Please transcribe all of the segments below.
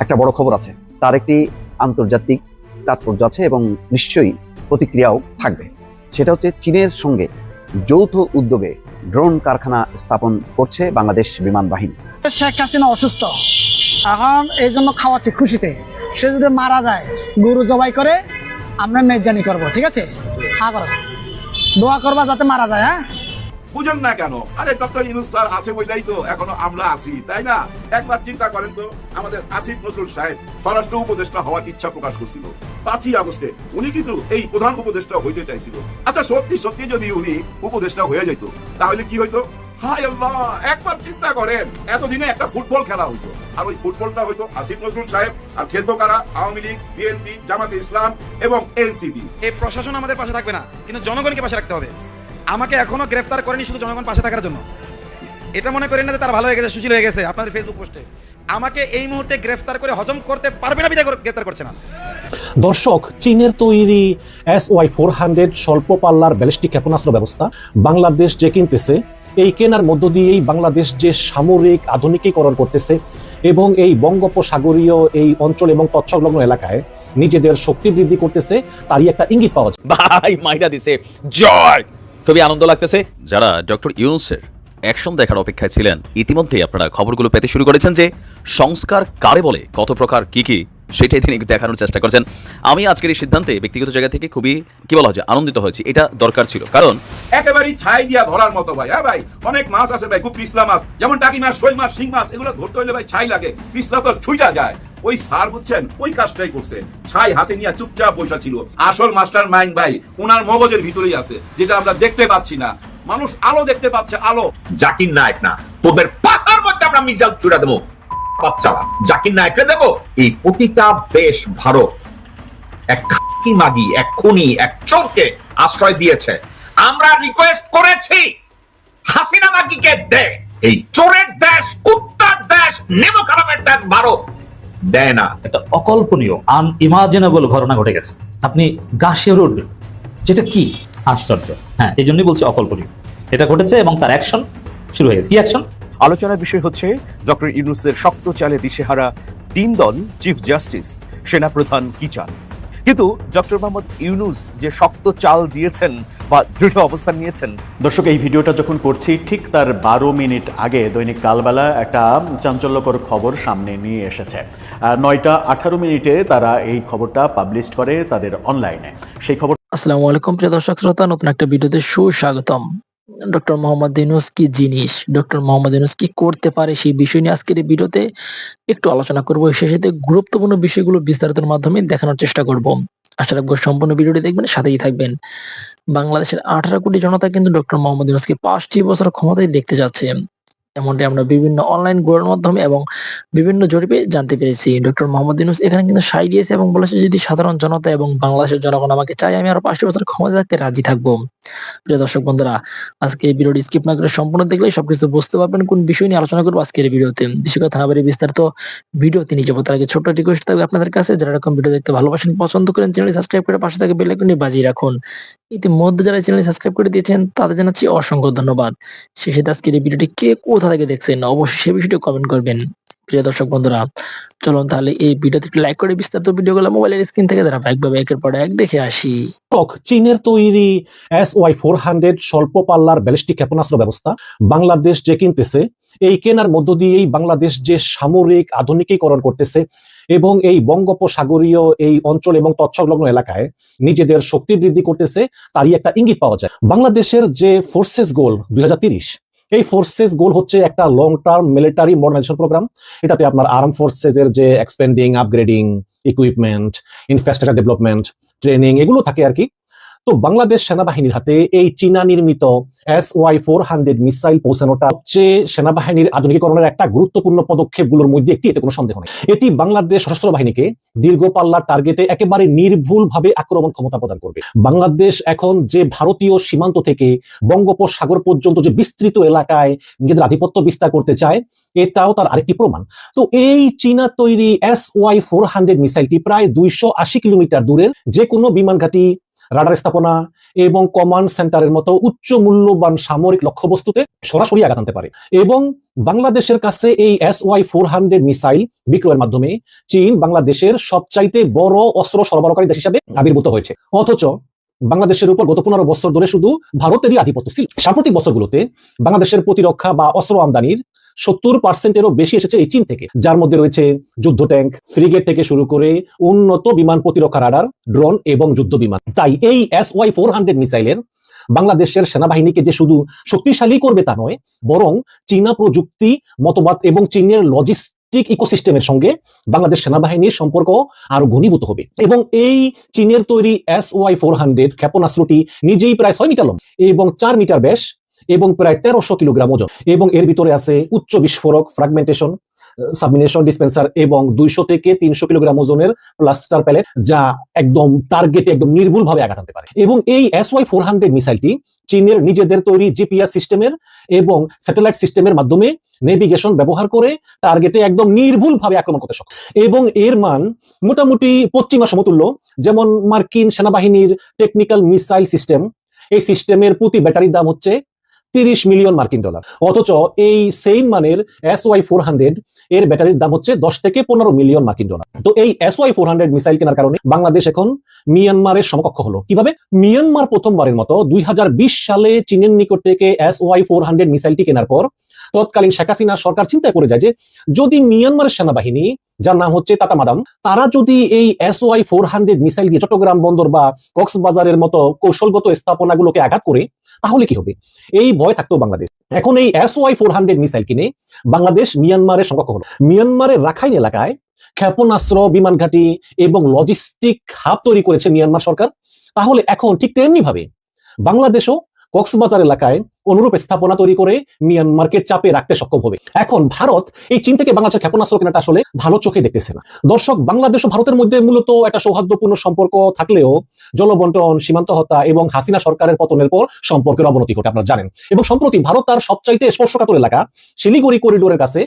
একটা বড় খবর আছে, তার একটি আন্তর্জাতিক তাৎপর্য আছে এবং নিশ্চয়ই প্রতিক্রিয়াও থাকবে। সেটা হচ্ছে চীনের সঙ্গে যৌথ উদ্যোগে ড্রোন কারখানা স্থাপন করছে বাংলাদেশ বিমান বাহিনী। শেখ হাসিনা অসুস্থ, এখন এই জন্য খাওয়াচ্ছি খুশিতে। সে যদি মারা যায় গরু জবাই করে আমরা মেজবানি করবো, ঠিক আছে? হ্যাঁ করো, দোয়া করবা যাতে মারা যায়। হ্যাঁ, বুঝেন না কেন? আরে ডক্টর ইউনূস স্যার আছে বলেই তো এখনো আমরা আছি, তাই না? একবার চিন্তা করেন তো, আমাদের আসিফ নজরুল সাহেব স্বরাষ্ট্র উপদেষ্টা হওয়ার ইচ্ছা প্রকাশ করছিল 5ই আগস্টে। উনি কিন্তু এই প্রধান উপদেষ্টা হইতে চাইছিল। আচ্ছা, সত্যি সত্যি যদি উনি উপদেষ্টা হয়ে যেত তাহলে কি হইতো? হায় আল্লাহ, একবার চিন্তা করেন, এতদিনে একটা ফুটবল খেলা হইতো, আর ওই ফুটবলটা হইতো আসিফ নজরুল সাহেব, আর খেলতো কারা? আওয়ামী লীগ, বিএনপি, জামাতে ইসলাম এবং এনসিপি। এই প্রশাসন আমাদের পাশে থাকবে না, কিন্তু জনগণকে পাশে রাখতে হবে। আমাকে এখনো গ্রেফতার করেনি শুধু জনগণ পাশে থাকার জন্য। এটা মনে করেন না যে তারা ভালো হয়ে গেছে, সুশীল হয়ে গেছে আপনাদের ফেসবুক পোস্টে। আমাকে এই মুহূর্তে গ্রেফতার করে হজম করতে পারবে না বিধায় গ্রেফতার করছে না। দর্শক, চীনের তৈরি SY-400 স্বল্প পাল্লার ব্যালিস্টিক ক্ষেপণাস্ত্র ব্যবস্থা বাংলাদেশ যে কিনতেছে, এই কেনার মধ্য দিয়েই বাংলাদেশ যে সামরিক আধুনিকীকরণ করতেছে এবং এই বঙ্গোপসাগরীয় এই অঞ্চল এবং তৎসংলগ্ন এলাকায় নিজেদের শক্তি বৃদ্ধি করতেছে, তারই একটা ইঙ্গিত পাওয়া যায়। ভাই মাইরা দিছে, জয়! খুবই আনন্দ লাগতেছে। যারা ডক্টর ইউনূসের অ্যাকশন দেখার অপেক্ষায় ছিলেন, ইতিমধ্যেই আপনারা খবরগুলো পেতে শুরু করেছেন যে সংস্কার কারে বলে, কত প্রকার কি সেটাই তিনি দেখানোর চেষ্টা করছেন। আমি আজকের এই সিদ্ধান্তে ব্যক্তিগত জায়গা থেকে খুবই কি বলা হয় আনন্দিত হয়েছি। এটা দরকার ছিল, কারণ একেবারেই ছাই দিয়া ধরার মতো ভাই। হ্যাঁ ভাই, অনেক মাছ আছে ভাই, খুব পিছলা মাছ, যেমন টাকি মাছ, শোল মাছ, শিং মাছ, এগুলো ধরতে হইলে ভাই ছাই লাগে, পিছলা তো ছুইটা যায়। ওই স্যার বুঝছেন ওই কাজটাই করছে, ছাই হাতে নিয়ে চুপচাপ বসা ছিল। আসল মাস্টার মাইন্ড ভাই উনার মগজের ভিতরেই আছে, যেটা আমরা দেখতে পাচ্ছি না। মানুষ আলো দেখতে পাচ্ছে, আলো। জাকির নায়ক না, তোদের পাশার মধ্যে আমরা মিজাল চুরা দেবো। বাচ্চারা জাকির নায়ককে দেবো। এই প্রতিটা দেশ ভারত এক খাকি মাগি, এক খুনি, এক চোরকে আশ্রয় দিয়েছে। আমরা রিকোয়েস্ট করেছি হাসিনা মাগিকে দে। এই চোরের দেশ, কুত্তার দেশ, নেমো খারাপের দেশ ভারত দেয় না। একটা অকল্পনীয় আনইমাজিনেবল ঘটনা ঘটে গেছে, আপনি গা শিউরে উঠবেন। যেটা কি আশ্চর্য! হ্যাঁ, এই জন্যই বলছি অকল্পনীয়। এটা ঘটেছে এবং তার অ্যাকশন শুরু হয়ে গেছে। কি অ্যাকশন? আলোচনার বিষয় হচ্ছে ডক্টর ইউনূসের শক্ত চালে দিশেহারা 3 দল, চিফ জাস্টিস, সেনাপ্রধান কি চান। কিন্তু ডক্টর মোহাম্মদ ইউনূস যে শক্ত চাল দিয়েছেন বা দৃঢ় অবস্থান নিয়েছেন। দর্শক, এই ভিডিওটা যখন করছি ঠিক তার 12 মিনিট আগে দৈনিক কালবেলা একটা চাঞ্চল্যকর খবর সামনে নিয়ে এসেছে। 9টা 18 মিনিটে তারা এই খবরটা পাবলিশ করে তাদের অনলাইনে। সেই খবর। আসসালামু আলাইকুম প্রিয় দর্শক শ্রোতা, নতুন একটা ভিডিওতে সুস্বাগতম। ডক্টর মোহাম্মদ ইউনূস কি জিনিস, ডক্টর মোহাম্মদ ইউনূস কি করতে পারে, সেই বিষয় নিয়ে আজকের এই ভিডিওতে একটু আলোচনা করবো। শেষেতে গুরুত্বপূর্ণ বিষয়গুলো বিস্তারিতের মাধ্যমে দেখানোর চেষ্টা করব। আশা রাখবো সম্পূর্ণ ভিডিওটি দেখবেন, সাথেই থাকবেন। বাংলাদেশের 18 কোটি জনতা কিন্তু ডক্টর মোহাম্মদ ইউনূসকে 5টি বছর ক্ষমতায় দেখতে যাচ্ছে, এমনটি আমরা বিভিন্ন অনলাইন গোড়ার মাধ্যমে এবং বিভিন্ন জরিপে জানতে পেরেছি। ডক্টর মোহাম্মদ ইউনূস এখানে কিন্তু সাই দিয়েছে এবং বলেছে, যদি সাধারণ জনতা এবং বাংলাদেশের জনগণ আমাকে চায়, আমি আরো 5টি বছর ক্ষমতা থাকতে রাজি থাকবো। প্রিয় দর্শক বন্ধুরা, আজকে এই ভিডিওটি স্কিপ না করে সম্পূর্ণ দেখলে সবকিছু বুঝতে পারবেন কোন বিষয় নিয়ে আলোচনা করবো আজকের এই ভিডিওতে। বেশি কথা না বাড়িয়ে বিস্তারিত ভিডিওতে নিয়ে যাবো। তার আগে ছোট্ট রিকোয়েস্ট থাকবে আপনাদের কাছে, যারা এরকম ভিডিও দেখতে ভালোবাসেন, পছন্দ করেন, চ্যানেলটি সাবস্ক্রাইব করে পাশে থাকে বেল আইকনটি বাজিয়ে রাখুন। ইতিমধ্যে যারা চ্যানেল সাবস্ক্রাইব করে দিয়েছেন তাদের জানাচ্ছি অসংখ্য ধন্যবাদ। শেষে আজকের এই ভিডিওটি কে কোথা থেকে দেখছেন অবশ্যই সে বিষয়টি কমেন্ট করবেন। প্রিয় দর্শক বন্ধুরা, চলুন তাহলে এই ভিডিওতে একটু লাইক করে বিস্তারিত ভিডিওগুলো মোবাইলের স্ক্রিন থেকে ধারাবাহিকভাবে একের পর এক দেখে আসি। চীনের তৈরি SY-400 স্বল্প পাল্লার ব্যালিস্টিক ক্ষেপণাস্ত্র ব্যবস্থা বাংলাদেশ যে কিনতেছে, এই কেনার মধ্য দিয়েই বাংলাদেশ যে সামরিক আধুনিকীকরণ করতেছে এবং এই বঙ্গোপসাগরীয় এই অঞ্চল এবং তৎসংলগ্ন এলাকায় নিজেদের শক্তি বৃদ্ধি করতেছে, তারই একটা ইঙ্গিত পাওয়া যায়। বাংলাদেশের যে ফোর্সেস গোল 2030, এই ফোর্সেস গোল হচ্ছে একটা long term military modernisation programme. এটাতে আপনার আর্ম ফোর্সেস এর যে expanding, upgrading, equipment, infrastructure development, training, এগুলো থাকে আর কি। তো বাংলাদেশ সেনাবাহিনীর হাতে এই চীনা নির্মিত SY-400 মিসাইল পৌঁছানোটা হচ্ছে সেনাবাহিনীর আধুনিকীকরণের একটা গুরুত্বপূর্ণ পদক্ষেপগুলোর মধ্যে একটি, এতে কোনো সন্দেহ নেই। এটি বাংলাদেশ সশস্ত্র বাহিনীকে দীর্ঘ পাল্লার টার্গেটে একেবারে নির্ভুলভাবে আক্রমণ ক্ষমতা প্রদান করবে। বাংলাদেশ এখন যে ভারতীয় সীমান্ত থেকে বঙ্গোপসাগর পর্যন্ত যে বিস্তৃত এলাকায় নিজেদের আধিপত্য বিস্তার করতে চায়, এটাও তার আরেকটি প্রমাণ। তো এই চীনা তৈরি SY-400 মিসাইলটি প্রায় 280 কিলোমিটার দূরের যে কোনো বিমান ঘাঁটি, রাডার স্থাপনা এবং কমান্ড সেন্টারের মতো উচ্চ মূল্যবান সামরিক লক্ষ্যবস্তুতে সরাসরি আঘাত আনতে পারে। এবং বাংলাদেশের কাছে এই SY-400 মিসাইল বিক্রয়ের মাধ্যমে চীন বাংলাদেশের সবচাইতে বড় অস্ত্র সরবরাহকারী দেশ হিসাবে আবির্ভূত হয়েছে। অথচ বাংলাদেশের উপর গত 15 বছর ধরে শুধু ভারতেরই আধিপত্য ছিল। সাম্প্রতিক বছরগুলোতে বাংলাদেশের প্রতিরক্ষা বা অস্ত্র আমদানির 70%-এরও বেশি এসেছে এই চীন থেকে, যার মধ্যে রয়েছে যুদ্ধ ট্যাঙ্ক, ফ্রিগেট থেকে শুরু করে উন্নত বিমান প্রতিরক্ষা রাডার, ড্রোন এবং যুদ্ধ বিমান। তাই এই SY-400 মিসাইলের বাংলাদেশের সেনাবাহিনীকে যে শুধু শক্তিশালী করবে তা নয়, বরং চীনা প্রযুক্তি, মতবাদ এবং চীনের লজিস্টিক ইকোসিস্টেমের সঙ্গে বাংলাদেশ সেনাবাহিনীর সম্পর্ক আরো ঘনীভূত হবে। এবং এই চীনের তৈরি SY-400 ক্ষেপণাস্ত্রটি নিজেই প্রায় 6 মিটার লম্বা এবং 4 মিটার ব্যাস এবং প্রায় 1300 কিলোগ্রাম ওজন, এবং এর ভিতরে আছে উচ্চ বিস্ফোরক, ফ্র্যাগমেন্টেশন, সাবমিনেশন ডিসপেন্সার এবং 200 থেকে 300 কিলোগ্রাম ওজনের প্লাস্টার প্যালেট, যা একদম টার্গেটে একদম নির্ভুল ভাবে আঘাত আনতে পারে। এবং এই SY-400 মিসাইলটি চীনের নিজেদের তৈরি জিপিএস সিস্টেমের এবং স্যাটেলাইট সিস্টেমের মাধ্যমে নেভিগেশন ব্যবহার করে টার্গেটে একদম নির্ভুল ভাবে আক্রমণ করতে সক্ষম। এবং এর মান মোটামুটি পশ্চিমা সমতুল্য, যেমন মার্কিন সেনাবাহিনীর টেকনিক্যাল মিসাইল সিস্টেম, এই সিস্টেমের প্রতি ব্যাটারির দাম হচ্ছে $30 মিলিয়ন মার্কিন ডলার। অথচ এই সেম মানের SY-400 এর ব্যাটারির দাম হচ্ছে 10 থেকে 15 মিলিয়ন মার্কিন ডলার। তো এই SY-400 মিসাইল কেনার কারণে বাংলাদেশ এখন মিয়ানমারের সমকক্ষ হলো। কিভাবে? মিয়ানমার প্রথমবারের মতো 2020 সালে চীনের নিকট থেকে SY-400 মিসাইলটি কেনার পর তৎকালীন শেখ হাসিনা সরকার চিন্তায় পড়ে যায় যে যদি মিয়ানমারের সেনাবাহিনী, যার নাম হচ্ছে তাতামাদাম, তারা যদি এই SY-400 মিসাইল দিয়ে চট্টগ্রাম বন্দর বা কক্সবাজারের মতো কৌশলগত স্থাপনাগুলোকে আঘাত করে, তাহলে কি হবে? এই ভয় থাকতো বাংলাদেশ। এখন এই SY-400 মিসাইল কিনে বাংলাদেশ মিয়ানমারের সমকক্ষ হলো। মিয়ানমারের রাখাইন এলাকায় ক্ষেপণাস্ত্র, বিমান ঘাঁটি এবং লজিস্টিক হাব তৈরি করেছে মিয়ানমার সরকার। তাহলে এখন ঠিক তেমনি ভাবে বাংলাদেশও কক্সবাজার এলাকায় অনুরূপ স্থাপনা তৈরি করে মিয়ানমারকে চাপে রাখতে সক্ষম হবে। এখন ভারত এই চীন থেকে বাংলাদেশের ক্ষেপণাস্ত্র কেনাটা আসলে ভালো চোখে দেখতেছে না। দর্শক, বাংলাদেশ ও ভারতের মধ্যে মূলত একটা সৌহার্দ্যপূর্ণ সম্পর্ক থাকলেও জলবন্টন, সীমান্ত হত্যা এবং হাসিনা সরকারের পতনের পর সম্পর্কের অবনতি ঘটে, আপনারা জানেন। এবং সম্প্রতি ভারত তার সবচাইতে স্পর্শকাতর এলাকা শিলিগুড়ি করিডোরের কাছে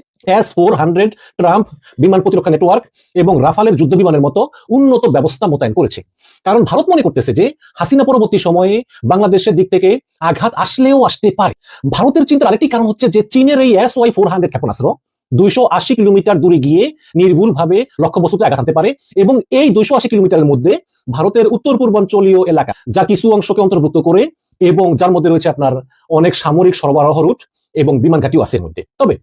S-400 ট্রাম্প বিমান প্রতিরক্ষা নেটওয়ার্ক এবং রাফালের যুদ্ধ বিমানের মতো উন্নত ব্যবস্থা মোতায়েন করেছে। কারণ ভারত মনে করতেছে যে হাসিনা পরবর্তী সময়ে বাংলাদেশের দিক থেকে আঘাত আসলেও আসতে পারে। ভারতের চিন্তার আরেকটি কারণ হচ্ছে যে চীনের এই SY-400 ক্ষেপণাস্ত্র 280 কিলোমিটার দূরে গিয়ে নির্ভুল ভাবে লক্ষ্যবস্তুতে আঘাত আনতে পারে। এবং এই 280 কিলোমিটারের মধ্যে ভারতের উত্তর পূর্বাঞ্চলীয় এলাকা, যা কিছু অংশকে অন্তর্ভুক্ত করে এবং যার মধ্যে রয়েছে আপনার অনেক সামরিক সরবরাহ রুট এবং বিমান ঘাঁটিও আছে এর মধ্যে। তবে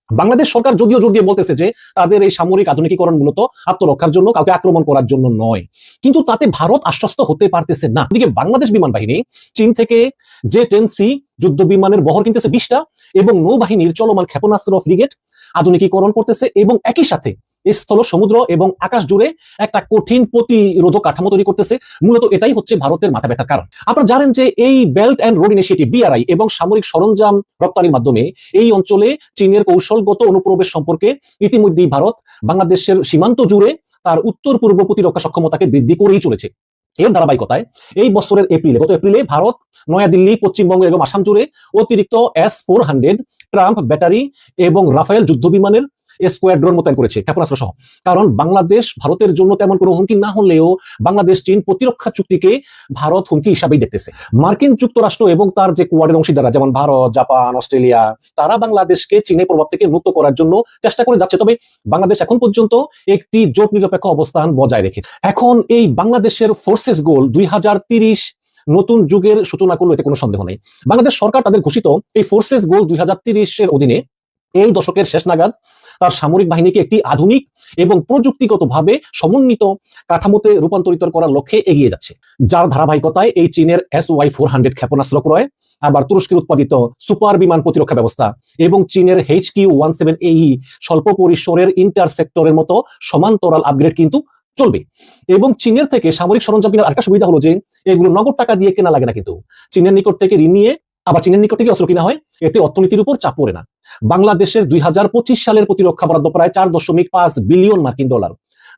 বাংলাদেশ সরকার যদিও জোর দিয়ে বলতেছে যে তাদের এই সামরিক আধুনিকীকরণ মূলত আত্মরক্ষার জন্য, কাউকে আক্রমণ করার জন্য নয়, কিন্তু তাতে ভারত আশ্বস্ত হতে পারতেছে না। এদিকে বাংলাদেশ বিমান বাহিনী চীন থেকে J-10C যুদ্ধ বিমানের বহর কিনতেছে 20টা এবং নৌবাহিনীর চলমান ক্ষেপণাস্ত্র, ফ্রিগেট আধুনিকীকরণ করতেছে এবং একই সাথে স্থল, সমুদ্র এবং আকাশ জুড়ে একটা কঠিন প্রতিরোধক কাঠামো তৈরি করতেছে। মূলত এটাই হচ্ছে ভারতের মাথা ব্যথার কারণ। আপনারা জানেন যে এই belt and road initiative BRI এবং সামরিক সরঞ্জাম রপ্তানির মাধ্যমে এই অঞ্চলে চীনের কৌশলগত অনুপ্রবেশ সম্পর্কে ইতিমধ্যেই ভারত বাংলাদেশের সীমান্ত জুড়ে তার উত্তর পূর্ব প্রতিরক্ষা সক্ষমতাকে বৃদ্ধি করেই চলেছে। এর ধারাবাহিকতায় এই বছরের গত এপ্রিলে ভারত নয়াদিল্লি, পশ্চিমবঙ্গ এবং আসাম জুড়ে অতিরিক্ত S-400 ট্রাম্প ব্যাটারি এবং রাফায়েল যুদ্ধ বিমানের স্কোয়াড্রন মোতায়েন করেছে, ক্ষেপণাস্ত্র সহ। কারণ বাংলাদেশ ভারতের জন্য তেমন কোনো হুমকি না হলেও বাংলাদেশ চীন প্রতিরক্ষা চুক্তিকে ভারত হুমকি হিসাবেই দেখতেছে। মার্কিন যুক্তরাষ্ট্র এবং তার যে কোয়াডের অংশীদাররা, যেমন ভারত, জাপান, অস্ট্রেলিয়া, তারা বাংলাদেশকে চীনের প্রভাব থেকে মুক্ত করার জন্য চেষ্টা করে যাচ্ছে। তবে বাংলাদেশ এখন পর্যন্ত একটি জোট নিরপেক্ষ অবস্থান বজায় রেখেছে। এখন এই বাংলাদেশের ফোর্সেস গোল 2030 নতুন যুগের সূচনা করলো, এতে কোনো সন্দেহ নেই। বাংলাদেশ সরকার তাদের ঘোষিত এই ফোর্সেস গোল 2030-এর অধীনে এই দশকের শেষ নাগাদ তার সামরিক বাহিনীকে একটি আধুনিক এবং প্রযুক্তিগতভাবে সমন্বিত কাঠামোতে রূপান্তরিত করার লক্ষ্যে এগিয়ে যাচ্ছে, যার ধারাবাহিকতায় এই চীনের SY-400 ক্ষেপণাস্ত্র ক্রয়, আবার তুরস্কের উৎপাদিত সুপার বিমান প্রতিরক্ষা ব্যবস্থা এবং চীনের HQ-17AE স্বল্প পরিসরের ইন্টারসেপ্টরের মতো সমান্তরাল আপগ্রেড কিন্তু চলবে। এবং চীনের থেকে সামরিক সরঞ্জাম কেনার আরেকটা সুবিধা হলো যে এগুলো নগদ টাকা দিয়ে কেনা লাগে না, কিন্তু চীনের নিকট থেকে ঋণ নিয়ে আবার চীনের নিকট থেকে অস্ত্র কিনা হয়। এতে অর্থনীতির উপর চাপ পড়ে না। বাংলাদেশের 2025 সালের প্রতিরক্ষা বরাদ্দ প্রায় 4.5 বিলিয়ন মার্কিন ডলার,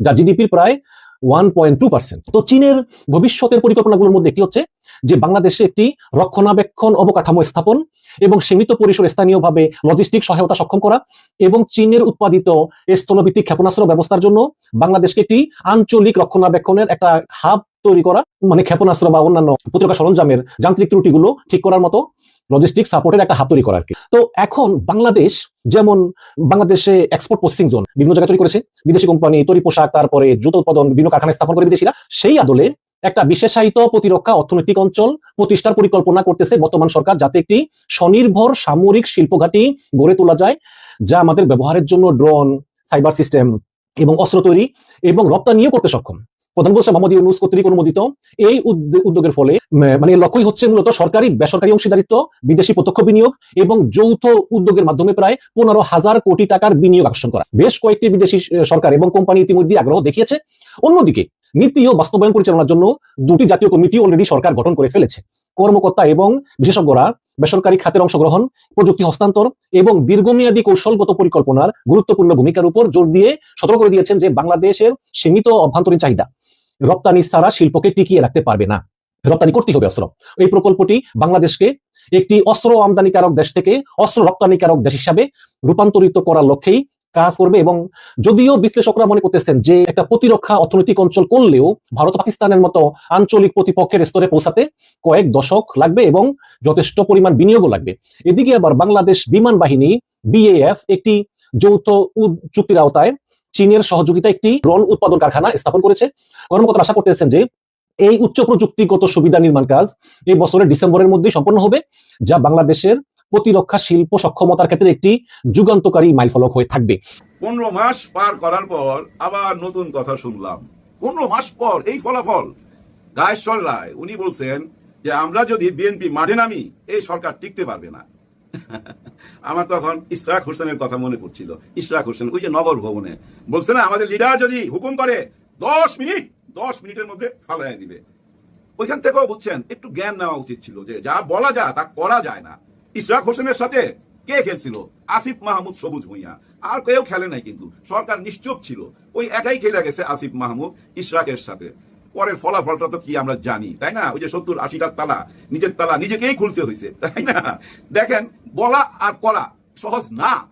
যা জিডিপির প্রায় 1.2%। তো চীনের ভবিষ্যতের পরিকল্পনাগুলোর মধ্যে একটি হচ্ছে যে বাংলাদেশে একটি রক্ষণাবেক্ষণ অবকাঠামো স্থাপন এবং সীমিত পরিসরে স্থানীয়ভাবে লজিস্টিক সহায়তা সক্ষম করা এবং চীনের উৎপাদিত স্থলভিত্তিক ক্ষেপণাস্ত্র ব্যবস্থার জন্য বাংলাদেশকে একটি আঞ্চলিক রক্ষণাবেক্ষণের একটা হাব তৈরি করা, মানে ক্ষেপণাস্ত্র বা অন্যান্য প্রতিরক্ষা সরঞ্জামের যান্ত্রিক ত্রুটিগুলো ঠিক করার মতো লজিস্টিক সাপোর্টের একটা হাত তৈরি করা আর কি। তো এখন বাংলাদেশ যেমন বাংলাদেশে এক্সপোর্ট প্রসেসিং জোন বিভিন্ন জায়গায় তৈরি করেছে, বিদেশি কোম্পানি তৈরি পোশাক, তারপরে জুতো উৎপাদন বিভিন্ন কারখানায় স্থাপন করে বিদেশিরা, সেই আদলে একটা বিশেষায়িত প্রতিরক্ষা অর্থনৈতিক অঞ্চল প্রতিষ্ঠার পরিকল্পনা করতেছে বর্তমান সরকার, যাতে একটি স্বনির্ভর সামরিক শিল্পঘাটি গড়ে তোলা যায়, যা আমাদের ব্যবহারের জন্য ড্রোন, সাইবার সিস্টেম এবং অস্ত্র তৈরি এবং রপ্তানিও করতে সক্ষম। প্রধানমন্ত্রী মোহাম্মদ ইউনূস কর্তৃক অনুমোদিত এই উদ্যোগের ফলে মানে লক্ষ্যই হচ্ছে মূলত সরকারি বেসরকারি অংশীদারিত্ব, বিদেশি প্রত্যক্ষ বিনিয়োগ এবং যৌথ উদ্যোগের মাধ্যমে প্রায় 15,000 কোটি টাকার বিনিয়োগ আকর্ষণ করা। বেশ কয়েকটি বিদেশি সরকার এবং কোম্পানি ইতিমধ্যে আগ্রহ দেখিয়েছে। অন্যদিকে নীতি ও বাস্তবায়ন পরিচালনার জন্য 2টি জাতীয় কমিটি অলরেডি সরকার গঠন করে ফেলেছে। কর্মকর্তা এবং বিশেষজ্ঞরা বেসরকারি খাতের অংশগ্রহণ, প্রযুক্তি হস্তান্তর এবং দীর্ঘমেয়াদী কৌশলগত পরিকল্পনার গুরুত্বপূর্ণ ভূমিকার উপর জোর দিয়ে সতর্ক করে দিয়েছেন যে বাংলাদেশের সীমিত অভ্যন্তরীণ চাহিদা রপ্তানি ছাড়া শিল্পকে টিকিয়ে রাখতে পারবে না, রপ্তানি করতে হবে অস্ত্র। এই প্রকল্পটি বাংলাদেশকে একটি অস্ত্র আমদানিকারক দেশ থেকে অস্ত্র রপ্তানিকারক দেশ হিসাবে রূপান্তরিত করার লক্ষ্যেই কাজ করবে। এবং যদিও বিশ্লেষকরা মনে করতেছেন যে একটা প্রতিরক্ষা অর্থনৈতিক অঞ্চল করলেও ভারত পাকিস্তানের মতো আঞ্চলিক প্রতিপক্ষের স্তরে পৌঁছাতে কয়েক দশক লাগবে এবং যথেষ্ট পরিমাণ বিনিয়োগও লাগবে। এদিকে আবার বাংলাদেশ বিমান বাহিনী BAF একটি যৌথ চুক্তির আওতায় চীনের সহযোগিতা একটি ড্রোন উৎপাদন কারখানা স্থাপন করেছে। কর্মকর্তারা আশা করতেছেন যে এই উচ্চ প্রযুক্তিগত সুবিধা নির্মাণ কাজ এই বছরের ডিসেম্বরের মধ্যেই সম্পন্ন হবে, যা বাংলাদেশের প্রতিরক্ষা শিল্প সক্ষমতার ক্ষেত্রে একটি যুগান্তকারী মাইলফলক হয়ে থাকবে। 15 মাস পার করার পর আবার নতুন কথা শুনলাম। 15 মাস পর এই ফলাফল। গায়েশ্বর রায় উনি বলছেন যে আমরা যদি বিএনপি মাঠে নামি এই সরকার টিকতে পারবে না। আমার তখন ইশরাক হোসেনের কথা মনে পড়ছিল। ইশরাক হোসেন ওই যে নগর ভবনে বলছে না, আমাদের লিডার যদি হুকুম করে 10 মিনিটের মধ্যে ফালাইয়া দিবে। ওইখান থেকেও বুঝছেন একটু জ্ঞান নেওয়া উচিত ছিল যে যা বলা যায় তা করা যায় না। ইশরাক হোসেনের সাথে কে খেলছিল? আসিফ মাহমুদ সবুজ ভুঁইয়া, আর কেউ খেলে নাই, কিন্তু সরকার নিশ্চুপ ছিল। ওই একাই খেলে গেছে আসিফ মাহমুদ ইশরাকের সাথে। পরের ফলাফলটা তো কি আমরা জানি, তাই না? ওই যে 70-80টা তালা, নিজের তালা নিজেকেই খুলতে হয়েছে, তাই না? দেখেন, বলা আর করা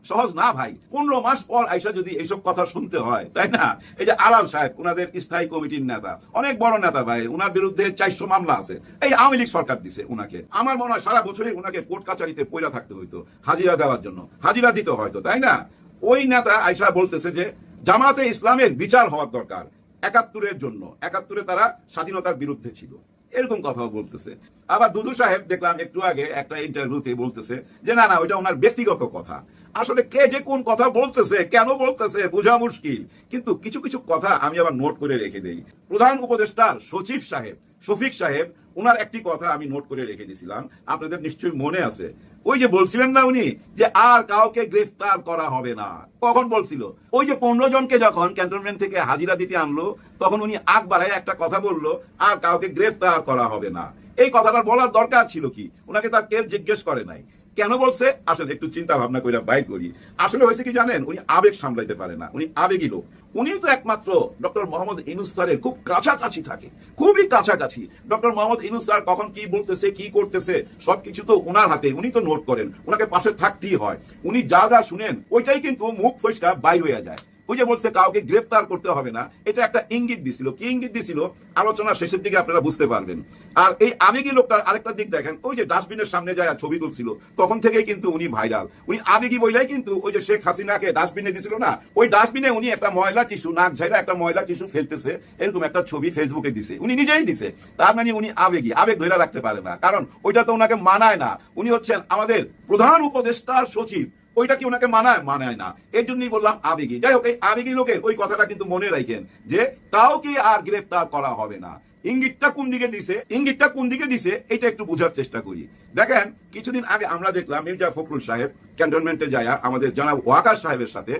সহজ না ভাই। 15 মাস পর আইসা যদি এইসব কথা শুনতে হয়, তাই না? এই যে আলাল সাহেব ওনাদের স্থায়ী কমিটির নেতা, অনেক বড় নেতা ভাই, ওনার বিরুদ্ধে 400 মামলা আছে। এই আওয়ামী লীগ সরকার দিছে ওনাকে। আমার মনে হয় সারা বছরই ওনাকে কোর্ট কাচারিতে পয়রা থাকতে হইতো হাজিরা দেওয়ার জন্য, হাজিরা দিতে হয়তো, তাই না? ওই নেতা আইসা বলতেছে যে জামাতে ইসলামের বিচার হওয়ার দরকার 71-এর জন্য। 71-এ তারা স্বাধীনতার বিরুদ্ধে ছিল, এরকম কথাও বলতেছে। আবার দুদু সাহেব দেখলাম একটু আগে একটা ইন্টারভিউতে বলতেছে যে না ওইটা ওনার ব্যক্তিগত কথা। আসলে কে যে কোন কথা বলতেছে, কেন বলতেছে বোঝা মুশকিল, কিন্তু কিছু কিছু কথা আমি আবার নোট করে রেখে দেই। প্রধান উপদেষ্টার সচিব সাহেব শফিক সাহেব ওনার একটি কথা আমি নোট করে রেখে দিয়েছিলাম, আপনাদের নিশ্চয়ই মনে আছে। ওই যে বলছিলেন না উনি যে আর কাউকে গ্রেফতার করা হবে না, কখন বলছিল? ওই যে 15 জনকে যখন ক্যান্টনমেন্ট থেকে হাজিরা দিতে আনলো, তখন উনি আগ বাড়ায় একটা কথা বললো, আর কাউকে গ্রেফতার করা হবে না। এই কথাটা বলার দরকার ছিল কি? ওনাকে তার কেউ জিজ্ঞেস করে নাই, কেন বলছে? আসলে একটু চিন্তা ভাবনা করে বাইর করি। আসলে হয়েছে কি জানেন, উনি আবেগ সামলাইতে পারে না, উনি আবেগী লোক। উনি তো একমাত্র ডক্টর মোহাম্মদ ইউনূস স্যারের খুব কাছাকাছি থাকে, খুবই কাছাকাছি। ডক্টর মোহাম্মদ ইউনূস স্যার কখন কি বলতেছে, কি করতেছে, সবকিছু তো ওনার হাতে, উনি তো নোট করেন, ওনাকে পাশে থাকতেই হয়। উনি যা যা শুনেন ওইটাই কিন্তু মুখ ফসকা বাইর হয়ে যায়। ওই যে বলছে কাউকে গ্রেফতার করতে হবে না, এটা একটা ইঙ্গিত দিছিল। কি ইঙ্গিত দিছিল? আলোচনা শেষের দিকে আপনারা বুঝতে পারবেন। আর এই আবেগী লোকটার আরেকটা দিক দেখেন, ওই যে ডাস্টবিনের সামনে যায় ছবি তুলছিল, তখন থেকেই কিন্তু উনি ভাইরাল। উনি আবেগী বইলাই কিন্তু ওই যে শেখ হাসিনাকে ডাস্টবিনে দিছিল না, ওই ডাস্টবিনে উনি একটা ময়লা টিস্যু, নাক ঝাইরা একটা ময়লা টিস্যু ফেলতেছে, এরকম একটা ছবি ফেসবুকে দিছে, উনি নিজেই দিছে। তার মানে উনি আবেগী, আবেগ ধরে রাখতে পারে না, কারণ ওইটা তো ওনাকে মানায় না। উনি হচ্ছেন আমাদের প্রধান উপদেষ্টার সচিব, ওইটা কি ওনাকে মানায় না, এই জন্যই বললাম আবেগী। যাই হোক, এই আবেগী লোকের ওই কথাটা কিন্তু মনে রাখেন যে কাউকে আর গ্রেফতার করা হবে না। ইঙ্গিতটা কোন দিকে দিছে এটা একটু বোঝার চেষ্টা করি। দেখেন, কিছুদিন আগে আমরা দেখলাম মির্জা ফখরুল সাহেব ক্যান্টনমেন্টে যায় আমাদের জনাব ওয়াকার সাহেবের সাথে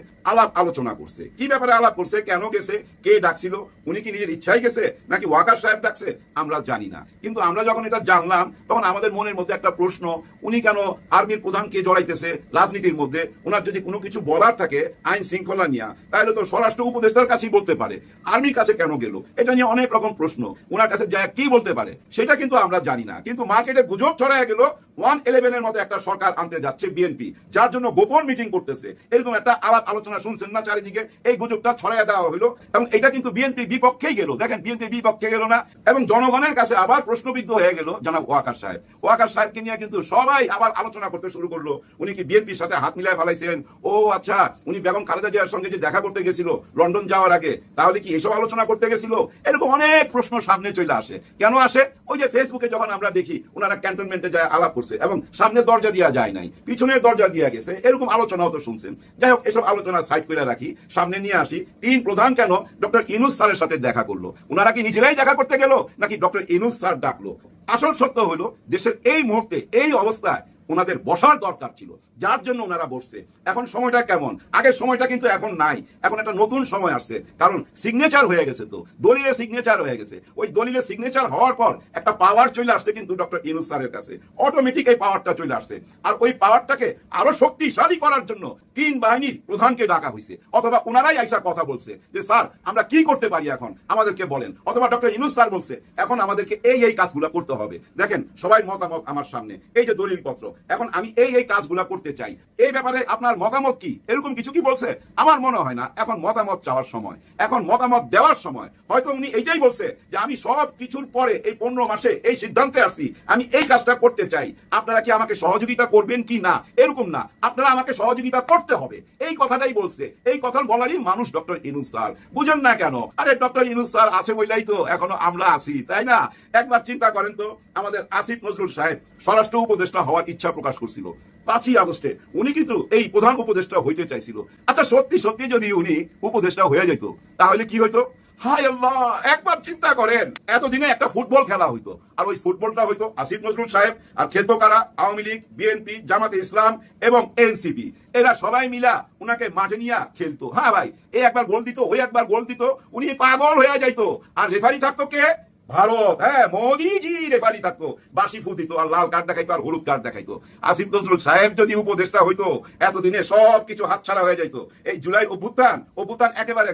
আলোচনা করছে। কি ব্যাপারে আলাপ করছে, কেন গেছে, কে ডাকছিল, উনি কি নিজের ইচ্ছাই গেছে নাকি ওয়াকার সাহেব ডাকছে, আমরা জানি না। কিন্তু আমরা যখন এটা জানলাম, তখন আমাদের মনের মধ্যে একটা প্রশ্ন, উনি কেন আর্মির প্রধানকে জড়াইতেছে রাজনীতির মধ্যে? ওনার যদি কোনো কিছু বলার থাকে আইন শৃঙ্খলা নিয়ে, তাহলে তো স্বরাষ্ট্র উপদেষ্টার কাছেই বলতে পারে, আর্মির কাছে কেন গেল? এটা নিয়ে অনেক রকম প্রশ্ন। ওনার কাছে যায় কি বলতে পারে সেটা কিন্তু আমরা জানি না, কিন্তু মার্কেটে গুজব ছড়ায় গেল 111 এর মতো একটা সরকার আনতে যাচ্ছে বিএনপি, যার জন্য গোপন মিটিং করতেছে, এরকম একটা আলাপ আলোচনা শুনছেন না চারিদিকে, এই গুজবটা ছড়াইয়া দেওয়া হলো এবং এটা কিন্তু বিএনপির বিপক্ষেই গেল। দেখেন বিএনপির বিপক্ষে গেল না, এবং জনগণের কাছে আবার প্রশ্নবিদ্ধ হয়ে গেল জনাব ওয়াকার সাহেব। ওয়াকার সাহেবকে নিয়ে কিন্তু সবাই আবার আলোচনা করতে শুরু করলো, উনি কি বিএনপির সাথে হাত মিলায় ফেলাইছেন, ও আচ্ছা উনি বেগম খালেদা জিয়ার সঙ্গে যে দেখা করতে গেছিল লন্ডন যাওয়ার আগে, তাহলে কি এসব আলোচনা করতে গেছিল, এরকম অনেক প্রশ্ন সামনে চলে আসে। কেন আসে? ওই যে ফেসবুকে যখন আমরা দেখি ওনারা ক্যান্টনমেন্টে যায় আলাপ করছে এবং সামনে দরজা দিয়া যায় নাই, পিছনের দরজা দিয়া গেছে, এরকম আলোচনাও তো শুনছেন। যাই হোক, এসব আলোচনা সাইড করে রাখি, সামনে নিয়ে আসি তিন প্রধান কেন ডক্টর ইউনূস স্যারের সাথে দেখা করলো। ওনারা কি নিজেরাই দেখা করতে গেল নাকি ডক্টর ইউনূস স্যার ডাকলো? আসল সত্য হলো দেশের এই মুহূর্তে এই অবস্থায় ওনাদের বসার দরকার ছিল, যার জন্য ওনারা বসছে। এখন সময়টা কেমন? আগের সময়টা কিন্তু এখন নাই, এখন একটা নতুন সময় আসছে, কারণ সিগনেচার হয়ে গেছে, তো দলিলে সিগনেচার হয়ে গেছে। ওই দলিলে সিগনেচার হওয়ার পর একটা পাওয়ার চলে আসছে কিন্তু ডক্টর ইউনূস স্যারের কাছে, অটোমেটিক এই পাওয়ারটা চলে আসছে। আর ওই পাওয়ারটাকে আরো শক্তিশালী করার জন্য তিন বাহিনীর প্রধানকে ডাকা হয়েছে, অথবা ওনারাই আইসা কথা বলছে যে স্যার আমরা কি করতে পারি এখন আমাদেরকে বলেন, অথবা ডক্টর ইউনূস স্যার বলছে এখন আমাদেরকে এই কাজগুলো করতে হবে। দেখেন সবাই মতামত আমার সামনে, এই যে দলিলপত্র, এখন আমি এই কাজগুলো করতে চাই, এই ব্যাপারে আপনার মতামত কি, এরকম কিছু কি বলছে? আমার মনে হয় না এখন মতামত চাওয়ার সময়, এখন মতামত দেওয়ার সময়। হয়তো উনি এইটাই বলছে যে আমি সব কিছুর পরে এই 15 মাসে এই সিদ্ধান্তে আসছি, আমি এই কাজটা করতে চাই, আপনারা কি আমাকে সহযোগিতা করবেন কি না, এরকম না, আপনারা আমাকে সহযোগিতা করতে হবে, এই কথাটাই বলছে। এই কথা বলারই মানুষ ডক্টর ইউনূস স্যার, বুঝেন না কেন? আরে ডক্টর ইউনূস স্যার আছে বইলাই তো এখনো আমরা আছি, তাই না? একবার চিন্তা করেন তো, আমাদের আসিফ নজরুল সাহেব স্বরাষ্ট্র উপদেষ্টা হওয়ার ইচ্ছা প্রকাশ করছিল 5ই আগস্টে, উনি কিন্তু এই প্রধান উপদেষ্টা হইতে চাইছিল। আচ্ছা সত্যি সত্যি যদি উনি উপদেষ্টা হয়ে যেত তাহলে কি হইতো? হায় আল্লাহ, একবার চিন্তা করেন, এতদিনে একটা ফুটবল খেলা হইতো, আর ওই ফুটবলটা হইতো আসিফ নজরুল সাহেব, আর খেলতো কারা? আওয়ামী লীগ, বিএনপি, জামাতে ইসলাম এবং এনসিপি, এরা সবাই মিলা উনাকে মাঠে নিয়ে খেলতো। হ্যাঁ ভাই, এই একবার গোল দিত, ওই একবার গোল দিত, উনি পাগল হয়ে যাইতো। আর রেফারি থাকতো কে? ভারত, হ্যাঁ মোদিজি রেফারি থাকতো, বাসি ফু দিত, আর লাল কার্ড দেখাইতো আর হলুদ কার্ড দেখাইতো। আসিফ নজরুল সাহেব যদি উপদেষ্টা হইতো এতদিনে সব কিছু হাতছাড়া হয়ে যাইতো। এই জুলাই অভ্যুত্থান একেবারে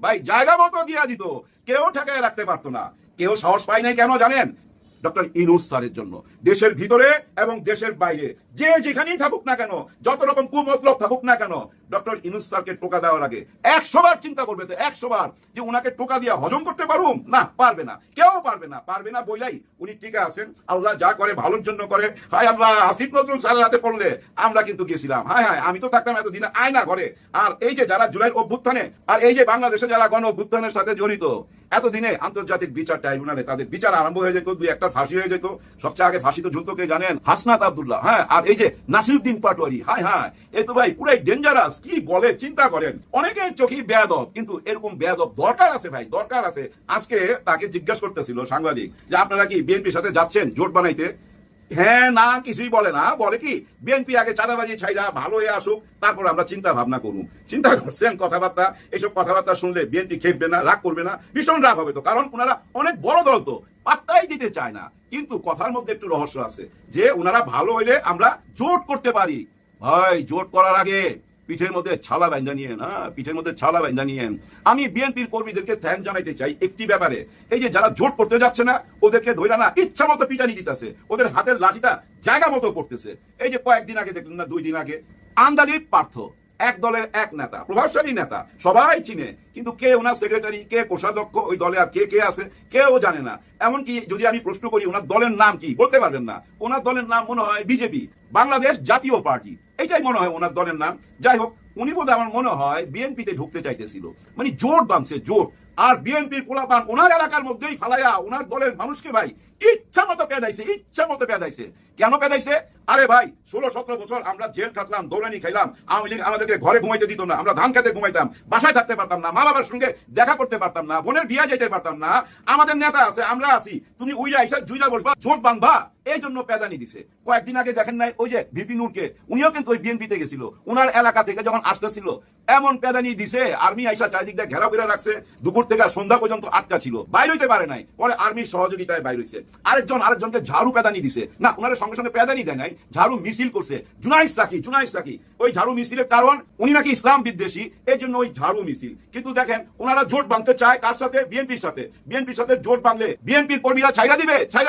ভাই জায়গা মতো দিয়া দিত, কেউ ঠেকায় রাখতে পারতো না। কেউ সাহস পায় নাই কেন জানেন? ডক্টর ইউনূস স্যারের জন্য। দেশের ভিতরে এবং দেশের বাইরে যে যেখানেই থাকুক না কেন, যত রকম কুমতলব থাকুক না কেন, ডক্টর ইউনূস স্যারকে টোকা দেওয়ার আগে 100 বার চিন্তা করবে, তো 100 বার যে উনাকে টোকা দিয়া হজম করতে পারুম না, পারবে না, কেউ পারবে না বইলাই উনি টিকে আছেন। আল্লাহ যা করে ভালোর জন্য করে। হায় আল্লাহ, আসিফ নজরুল স্যারের হাতে পড়লে আমরা কিন্তু গেছিলাম, হায় আমি তো থাকতাম এতদিনে আয়না ঘরে। আর এই যে যারা জুলাই অভ্যুত্থানে আর এই যে বাংলাদেশে যারা গণ অভ্যুত্থানের সাথে জড়িত, এতদিনে আন্তর্জাতিক বিচার ট্রাইব্যুনালে তাদের বিচার আরম্ভ হয়ে যেত, 2-1 ফাঁসি হয়ে যেত। সবচেয়ে আগে ফাঁসি তো ঝুলতো কে জানেন? হাসনাত আব্দুল্লাহ, হ্যাঁ, আর এই যে নাসিরউদ্দিন পাটোয়ারি, হায় এ তো ভাই পুরাই ডেঞ্জারাস। কি বলে চিন্তা করেন, অনেকের চোখে বেয়াদব, কিন্তু এরকম বেয়াদব দরকার আছে ভাই, দরকার আছে। আজকে তাকে জিজ্ঞাসা করতেছিল সাংবাদিক যে আপনারা কি বিএনপির সাথে যাচ্ছেন জোট বানাইতে? হ্যাঁ না কিছুই বলে না, বলে কি বিএনপি আগে চাঁদাবাজি ছাইরা ভালো হয়ে আসুক, তারপর আমরা চিন্তা ভাবনা করুন। চিন্তা করছেন কথাবার্তা? এসব কথাবার্তা শুনলে বিএনপি খেপবে না, রাগ করবে না? ভীষণ রাগ হবে তো, কারণ ওনারা অনেক বড় দল তো, পাত্তাই দিতে চায় না। কিন্তু কথার মধ্যে একটু রহস্য আছে যে ওনারা ভালো হইলে আমরা জোট করতে পারি। ভাই জোট করার আগে পিঠের মধ্যে ছালা বাইন্ধা নিয়েন, পিঠের মধ্যে ছালা বাইন্ধা নিয়েন। আমি বিএনপির কর্মীদেরকে থ্যাঙ্ক জানাইতে চাই একটি ব্যাপারে, এই যে যারা জোট করতে যাচ্ছে না ওদেরকে ধইরা না ইচ্ছা মতো পিটানি দিতেছে, ওদের হাতের লাঠিটা জায়গা মতো পড়তেছে। এই যে কয়েকদিন আগে দেখলেন না, 2 দিন আগে আন্দালিব পার্থ, এক দলের এক নেতা, প্রভাবশালী নেতা, সবাই চিনে, কিন্তু কে ওনার সেক্রেটারি, কে কোষাধ্যক্ষ ওই দলে, আর কে আছে কেউ জানে না। এমনকি যদি আমি প্রশ্ন করি ওনার দলের নাম কি, বলতে পারবেন না। ওনার দলের নাম মনে হয় বিজেপি, বাংলাদেশ জাতীয় পার্টি, এটাই মনে হয় ওনার দলের নাম। যাই হোক, উনি বোধ আমার মনে হয় বিএনপিতে ঢুকতে চাইতেছিল, মানে জোট বাঁধছে, জোট। আর বিএনপির পোলাপান ওনার এলাকার মধ্যেই ফালাইয়া ওনার দলের মানুষকে ভাই ইচ্ছা মতো পেদাইছে। কেন পেদাইছে? আরে ভাই 16-17 বছর আমরা জেল কাটলাম, দৌড়ানি খাইলাম, আওয়ামী লীগ আমাদেরকে ঘরে ঘুমাইতে দিত না, আমরা ধান খেতে ঘুমাইতাম, বাসায় থাকতে পারতাম না, মা বাবার সঙ্গে দেখা করতে পারতাম না, বোনের বিয়ে যেতে পারতাম না। আমাদের নেতা আছে, আমরা আছি, তুমি উইরা আইসা জুইরা বসবা, জোট বাঁধবা, এই জন্য পেদানি দিছে। কয়েকদিন আগে দেখেন নাই ওই যে ভিপি নূরকে, উনিও কিন্তু ওই বিএনপিতে গেছিল, উনার এলাকা থেকে যখন আসতেছিল এমন পেদানি দিছে, আর্মি আইসা চারিদিক দিয়ে ঘেরাও করে রাখছে, দুপুর থেকে সন্ধ্যা পর্যন্ত আটকা ছিল, বাইর হইতে পারে নাই, পরে আর্মির সহযোগিতায় বাইর হয়েছে। আরেকজনকে ঝাড়ু পেদানি দিছে, না ওনার সঙ্গে সঙ্গে পেদানি দেয় নাই, ঝাড়ু মিছিল করছে। জুনাইদ সাকি ওই ঝাড়ু মিছিলের কারণ উনি নাকি ইসলাম বিদ্বেষী, এই জন্য ওই ঝাড়ু মিছিল। কিন্তু দেখেন ওনারা জোট বাঁধতে চায় কার সাথে? বিএনপির সাথে জোট বাঁধলে বিএনপির কর্মীরা ছাইরা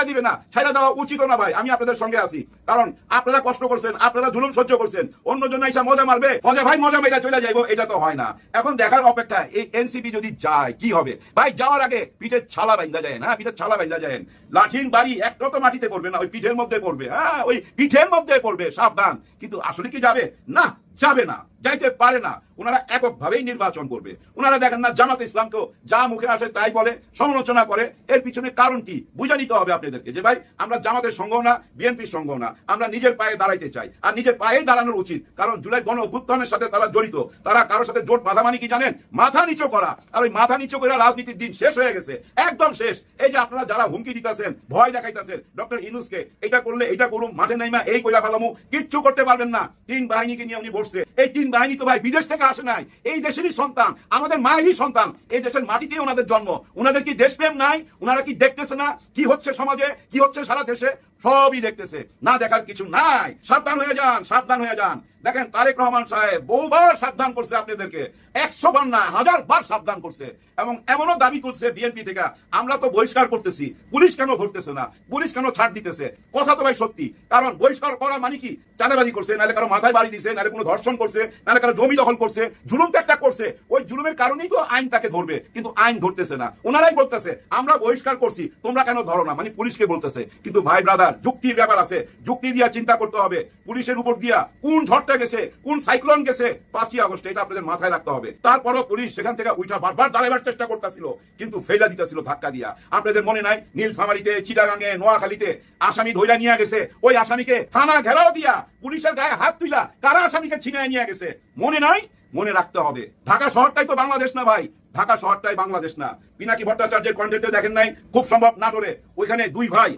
দিবে না, ছাইরা দেওয়া উচিত না ভাই। আমি আপনাদের সঙ্গে আছি, কারণ আপনারা কষ্ট করছেন, আপনারা জুলুম সহ্য করছেন, অন্যজন এসে মজা মারবে, ফজা ভাই মজা মেরা চলে যাইবো, এটা তো হয় না। এখন দেখার অপেক্ষা এই এনসিপি যদি যায় কি হবে। ভাই যাওয়ার আগে পিঠের ছালা বাইন্ধা যায় না, পিঠের ছালা বাইন্ধা যায়, লাঠির বাড়ি একটা তো মাটিতে পড়বে না, ওই পিঠের মধ্যে পড়বে। হ্যাঁ ওই পিঠের মধ্যে পড়বে, সাবধান। কিন্তু আসলে কি যাবে? না, যাবে না, যাইতে পারে না। ওনারা এককভাবেই নির্বাচন করবে। ওনারা দেখেন না জামাত ইসলামকেও যা মুখে আসে তাই বলে, সমালোচনা করে। এর পিছনে কারণ কি বুঝে নিতে হবে আপনাদেরকে, যে ভাই আমরা জামাতের সঙ্গেও না, বিএনপির সঙ্গেও না, আমরা নিজের পায়ে দাঁড়াইতে চাই, আর নিজের পায়ে দাঁড়ানোর উচিত। কারণ জুলাই গণ অভ্যুত্থানের সাথে তারা জড়িত, তারা কারোর সাথে জোট বাঁধা মানে কি জানেন? মাথা নিচু করা। আর ওই মাথা নিচু করে রাজনীতির দিন শেষ হয়ে গেছে, একদম শেষ। এই যে আপনারা যারা হুমকি দিতেছেন, ভয় দেখাইতেছেন ডক্টর ইউনূসকে, এটা করলে এটা করুন, মাঠে নাইমা এই কইরা ফেলামু, কিচ্ছু করতে পারবেন না। তিন বাহিনীকে নিয়ে উনি বসছে। এই তিন বাহিনী তো ভাই বিদেশ থেকে আসে নাই, এই দেশেরই সন্তান, আমাদের মায়েরই সন্তান, এই দেশের মাটিতেই ওনাদের জন্ম। ওনাদের কি দেশপ্রেম নাই? ওনারা কি দেখতেছে না কি হচ্ছে সমাজে, কি হচ্ছে সারা দেশে? সবই দেখতেছে, না দেখার কিছু নাই। সাবধান হয়ে যান, সাবধান হয়ে যান। দেখেন তারেক রহমান সাহেব বহুবার সাবধান করছে আপনাদেরকে, 100 বার না 1000 বার সাবধান করছে। এবং এমনও দাবি করছে বিএনপি থেকে, আমরা তো বহিষ্কার করতেছি, পুলিশ কেন ধরতেছে না, পুলিশ কেন ছাড় দিতেছে? কথা তো ভাই সত্যি, কারণ বহিষ্কার করা মানে কি? চাঁদাবাজি করছে, নাহলে কারো মাথায় বাড়ি দিছে, নাহলে কোনো ধর্ষণ করছে, নাহলে কারো জমি দখল করছে, জুলুম তো একটা করছে। ওই জুলুমের কারণেই তো আইন তাকে ধরবে, কিন্তু আইন ধরতেছে না। ওনারাই বলতেছে আমরা বহিষ্কার করছি, তোমরা কেন ধরো না, মানে পুলিশকে বলতেছে। কিন্তু ভাই ব্রাদার, যুক্তির ব্যাপার আছে, যুক্তি দিয়া চিন্তা করতে হবে। পুলিশের উপর দিয়া কোন ঝড়টা গেছে, কোন সাইক্লোন গেছে 5ই আগস্ট, এটা আপনাদের মাথায় রাখতে হবে। তারপরও পুলিশ সেখান থেকে উঠা বারবার দাঁড়াবার চেষ্টা করতেছিল, কিন্তু ফেলা দিতেছিল ধাক্কা দিয়া। আপনাদের মনে নাই নীলফামারীতে, চিটাগাঙ্গে, নোয়াখালীতে আসামি ধইরা নিয়ে গেছে, ওই আসামিকে থানা ঘেরাও দিয়া পুলিশের গায়ে হাত তুইলা কারা আসামিকে ছিনিয়ে নিয়ে গেছে? মনে নাই? মনে রাখতে হবে। ঢাকা শহরটাই তো বাংলাদেশ না ভাই, ঢাকা শহরটাই বাংলাদেশ না। পিনাকি ভট্টাচার্যের কন্টেন্টে দেখেন নাই? খুব সম্ভব নাটোরে ওইখানে দুই ভাই,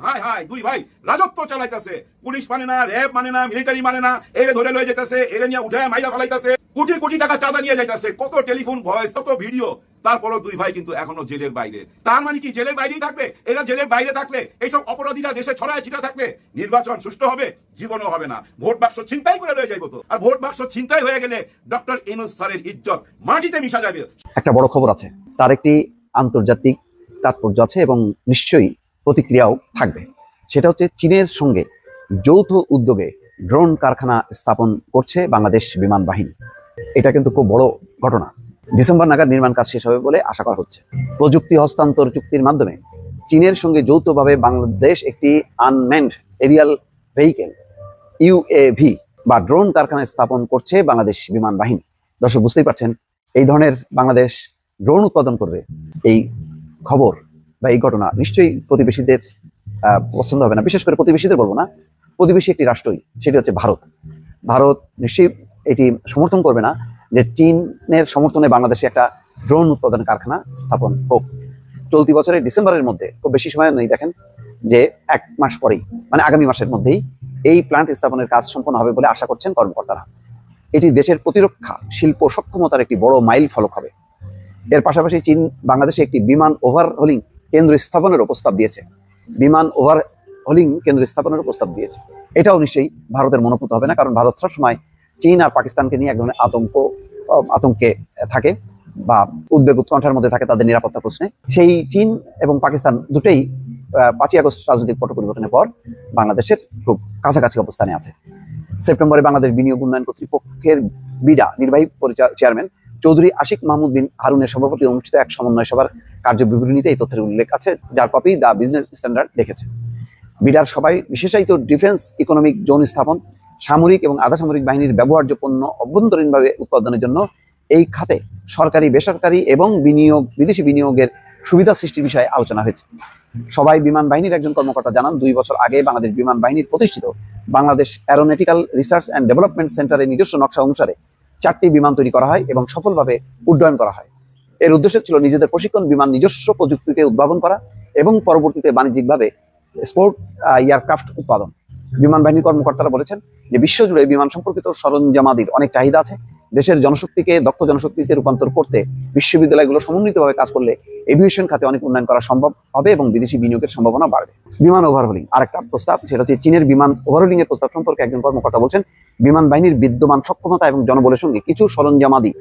দুই ভাই রাজত্ব চালাইতেছে। পুলিশ মানে না, র্যাব মানে না, মিলিটারি মানে না, এরে ধরে লয়ে যেতেছে, এরে নিয়ে উঠে মাইরা ফেলাইতেছে, কোটি কোটি টাকা চাঁদা নিয়ে যাইতেছে, কত টেলিফোন ভয়েস, কত ভিডিও। তারপরও দুই ভাই কিন্তু এখনো জেলের বাইরে। তার মানে কি জেলের বাইরেই থাকবে? এরা জেলের বাইরে থাকলে, এইসব অপরাধীরা দেশে ছড়ায় ছিটা থাকলে নির্বাচন সুষ্ঠু হবে? জীবনও হবে না। ভোট বাক্স ছিনতাই করে লয়ে যাইব তো। আর ভোট বাক্স ছিনতাই হয়ে গেলে ডক্টর ইউনূস স্যারের ইজ্জত মাটিতে মিশা যাবে। একটা বড় খবর আছে, তার একটি আন্তর্জাতিক তাৎপর্য আছে এবং নিশ্চয়ই প্রতিক্রিয়াও থাকবে। সেটা হচ্ছে চীনের সঙ্গে যৌথ উদ্যোগে ড্রোন কারখানা স্থাপন করছে বাংলাদেশ বিমান বাহিনী। এটা কিন্তু খুব বড় ঘটনা। ডিসেম্বর নাগাদ নির্মাণ কাজ শেষ হবে বলে আশা করা হচ্ছে। প্রযুক্তি হস্তান্তর চুক্তির মাধ্যমে চীনের সঙ্গে যৌথভাবে বাংলাদেশ একটি আনম্যান্ড এরিয়াল ভেহিকেল ইউএভি বা ড্রোন কারখানা স্থাপন করছে বাংলাদেশ বিমান বাহিনী। দর্শক বুঝতেই পারছেন, এই ধরনের বাংলাদেশ ড্রোন উৎপাদন করবে, এই খবর বা এই ঘটনা নিশ্চয়ই প্রতিবেশীদের পছন্দ হবে না। বিশেষ করে প্রতিবেশীদের বলবো না, প্রতিবেশী একটি রাষ্ট্রই, সেটি হচ্ছে ভারত। ভারত নিশ্চয়ই এটি সমর্থন করবে না যে চীনের সমর্থনে বাংলাদেশে একটা ড্রোন উৎপাদন কারখানা স্থাপন হোক। চলতি বছরের ডিসেম্বরের মধ্যে, খুব বেশি সময় নেই, দেখেন যে 1 মাস পরেই, মানে আগামী মাসের মধ্যেই এই প্ল্যান্ট স্থাপনের কাজ সম্পন্ন হবে বলে আশা করছেন কর্মকর্তারা। এটি দেশের প্রতিরক্ষা শিল্প সক্ষমতার একটি বড় মাইল ফলক হবে। এর পাশাপাশি চীন বাংলাদেশে একটি বিমান ওভারহোলিং কেন্দ্র স্থাপনের প্রস্তাব দিয়েছে। বিমান ওভারহোলিং কেন্দ্র স্থাপনের প্রস্তাব দিয়েছে। এটাও নিশ্চয়ই ভারতের মনোপুত হবে না, কারণ ভারত সবসময় চীন আর পাকিস্তানকে নিয়ে এক ধরনের আতঙ্কে থাকে বা উদ্বেগ উৎকণ্ঠার মধ্যে থাকে তাদের নিরাপত্তা প্রশ্নে। সেই চীন এবং পাকিস্তান দুটোই 5ই আগস্ট রাজনৈতিক পট পরিবর্তনের পর বাংলাদেশের খুব কাছাকাছি অবস্থানে আছে। সেপ্টেম্বরে বাংলাদেশ বিনিয়োগ উন্নয়ন কর্তৃপক্ষের বিডা নির্বাহী চেয়ারম্যান চৌধুরী আশিক মাহমুদ বিন হারুনের সভাপতি অনুষ্ঠিত এক সমন্বয় সভার কার্যবিবরণীতে এই তথ্যের উল্লেখ আছে, যার কপি দ্য বিজনেস স্ট্যান্ডার্ড দেখেছে। বিডার সভায় বিশেষায়িত ডিফেন্স ইকোনমিক জোন স্থাপন, সামরিক এবং আধা সামরিক বাহিনীর ব্যবহার্য পণ্য অভ্যন্তরীণভাবে উৎপাদনের জন্য এই খাতে সরকারি, বেসরকারি এবং বিদেশি বিনিয়োগের সুবিধা সৃষ্টির বিষয়ে আলোচনা হয়েছে। সবাই বিমান বাহিনীর একজন কর্মকর্তা জানান, 2 বছর আগে বাংলাদেশ বিমান বাহিনীর প্রতিষ্ঠিত Bangladesh aeronautical research and development সেন্টারের নিজস্ব নকশা অনুসারে 4টি বিমান তৈরি করা হয় এবং সফলভাবে উড্ডয়ন করা হয়। এর উদ্দেশ্য ছিল নিজেদের প্রশিক্ষণ বিমান নিজস্ব প্রযুক্তিতে উদ্ভাবন করা এবং পরবর্তীতে বাণিজ্যিকভাবে স্পোর্ট এয়ারক্রাফট উৎপাদন। বিমান বাহিনীর কর্মকর্তারা বলেছেন যে বিশ্বজুড়ে বিমান সম্পর্কিত সরঞ্জামাদির অনেক চাহিদা আছে দেশের জনশক্তিকে দক্ষ জনশক্তিতে রূপান্তর করতে বিশ্ববিদ্যালয়গুলো সমন্বিতভাবে কাজ করলে এভিয়েশন খাতে অনেক উন্নয়ন করা সম্ভব হবে এবং বিদেশি বিনিয়োগের সম্ভাবনা বাড়বে। বিমান ওভারহোলিং আরেকটা প্রস্তাব, সেটা হচ্ছে চীনের বিমান ওভারহোলিং এর প্রস্তাব সম্পর্কে একজন কর্মকর্তা বলছেন, বিমান বাহিনীর বিদ্যমান সক্ষমতা এবং জনবলের সঙ্গে কিছু সরঞ্জামাদি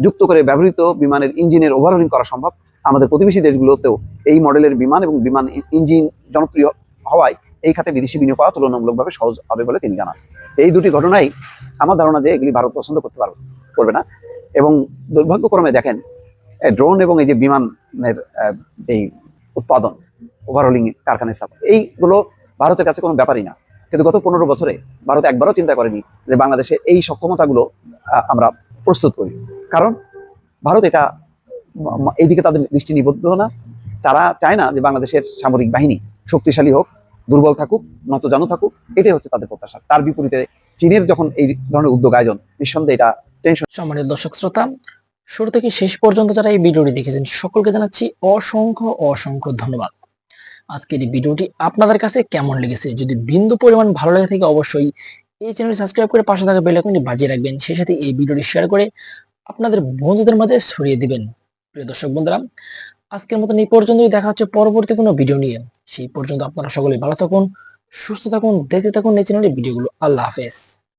যুক্ত করে ব্যবহৃত বিমানের ইঞ্জিনের ওভারহোলিং করা সম্ভব। আমাদের প্রতিবেশী দেশগুলোতেও এই মডেলের বিমান এবং বিমান ইঞ্জিন জনপ্রিয় হওয়ায় এই খাতে বিদেশি বিনিয়োগ করা তুলনামূলকভাবে সহজ হবে বলে তিনি জানান। এই দুটি ঘটনাই আমার ধারণা যে এগুলি ভারত পছন্দ করবে না। এবং দুর্ভাগ্যক্রমে দেখেন ড্রোন এবং এই যে বিমানের এই উৎপাদন, ওভারহোলিং কারখানা স্থাপন, এইগুলো ভারতের কাছে কোনো ব্যাপারই না। কিন্তু গত 15 বছরে ভারত একবারও চিন্তা করেনি যে বাংলাদেশে এই সক্ষমতাগুলো আমরা প্রস্তুত করি। কারণ ভারত এটা এইদিকে তাদের দৃষ্টি নিবদ্ধ না। তারা চায় না যে বাংলাদেশের সামরিক বাহিনী শক্তিশালী হোক, দুর্বল থাকুক, নতজানু থাকুক, এটাই হচ্ছে তাদের প্রত্যাশা। তার বিপরীতে চীনের যখন এই ধরনের উদ্যোগ আয়োজন, নিঃসন্দেহে এটা টেনশন। সম্মানিত দর্শক শ্রোতা, শুরু থেকে শেষ পর্যন্ত যারা এই ভিডিওটি দেখেছেন সকলকে জানাচ্ছি অসংখ্য ধন্যবাদ। আজকের এই ভিডিওটি আপনাদের কাছে কেমন লেগেছে? যদি বিন্দু পরিমাণ ভালো লেগে থাকে অবশ্যই এই চ্যানেলটি সাবস্ক্রাইব করে পাশে থাকা বেল আইকনটি বাজিয়ে রাখবেন। সেই সাথে এই ভিডিওটি শেয়ার করে আপনাদের বন্ধুদের মাঝে ছড়িয়ে দিবেন। প্রিয় দর্শক বন্ধুরা, আজকের মতন এই পর্যন্তই, দেখা হচ্ছে পরবর্তী কোনো ভিডিও নিয়ে। সেই পর্যন্ত আপনারা সকলে ভালো থাকুন, সুস্থ থাকুন, দেখতে থাকুন এই চ্যানেলের ভিডিওগুলো। আল্লাহ হাফেজ।